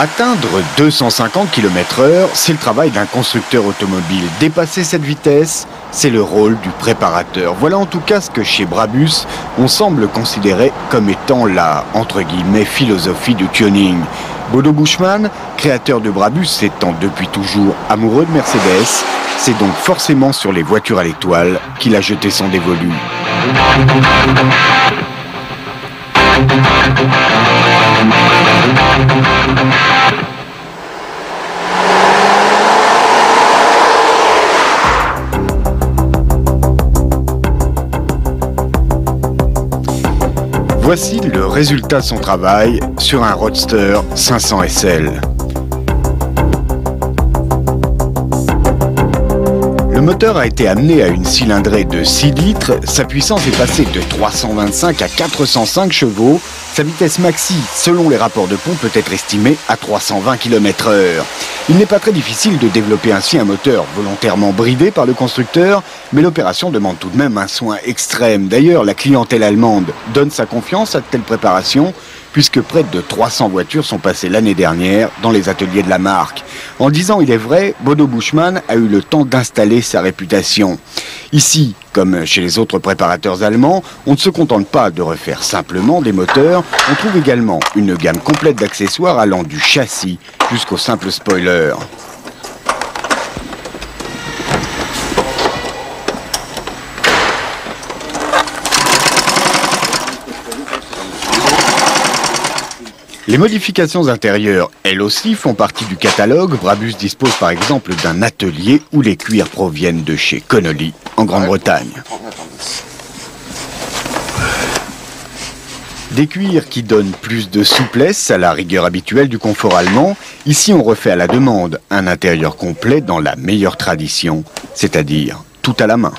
Atteindre 250 km/h, c'est le travail d'un constructeur automobile. Dépasser cette vitesse, c'est le rôle du préparateur. Voilà en tout cas ce que chez Brabus, on semble considérer comme étant la, entre guillemets, philosophie du tuning. Bodo Buschmann, créateur de Brabus étant depuis toujours amoureux de Mercedes, c'est donc forcément sur les voitures à l'étoile qu'il a jeté son dévolu. Voici le résultat de son travail sur un Roadster 500 SL. Le moteur a été amené à une cylindrée de 6 litres, sa puissance est passée de 325 à 405 chevaux, sa vitesse maxi, selon les rapports de pompe, peut être estimée à 320 km/h. Il n'est pas très difficile de développer ainsi un moteur volontairement bridé par le constructeur, mais l'opération demande tout de même un soin extrême. D'ailleurs, la clientèle allemande donne sa confiance à de telles préparations, puisque près de 300 voitures sont passées l'année dernière dans les ateliers de la marque. En 10 ans, il est vrai, Bodo Buschmann a eu le temps d'installer sa réputation. Ici, comme chez les autres préparateurs allemands, on ne se contente pas de refaire simplement des moteurs, on trouve également une gamme complète d'accessoires allant du châssis jusqu'au simple spoiler. Les modifications intérieures, elles aussi, font partie du catalogue. Brabus dispose par exemple d'un atelier où les cuirs proviennent de chez Connolly, en Grande-Bretagne. Des cuirs qui donnent plus de souplesse à la rigueur habituelle du confort allemand. Ici, on refait à la demande un intérieur complet dans la meilleure tradition, c'est-à-dire tout à la main.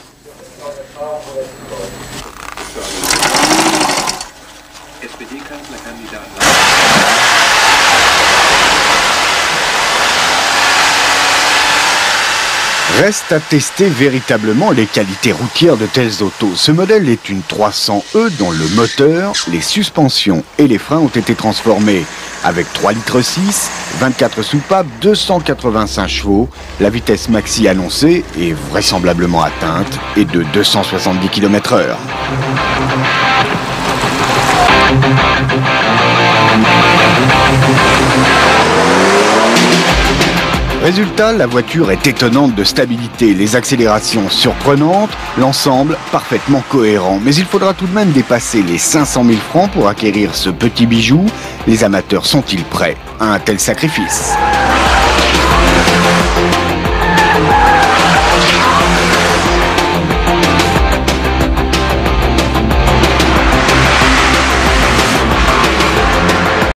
Reste à tester véritablement les qualités routières de telles autos. Ce modèle est une 300e dont le moteur, les suspensions et les freins ont été transformés. Avec 3,6 litres, 24 soupapes, 285 chevaux, la vitesse maxi annoncée et vraisemblablement atteinte est de 270 km/h. Résultat, la voiture est étonnante de stabilité, les accélérations surprenantes, l'ensemble parfaitement cohérent. Mais il faudra tout de même dépasser les 500 000 francs pour acquérir ce petit bijou. Les amateurs sont-ils prêts à un tel sacrifice ?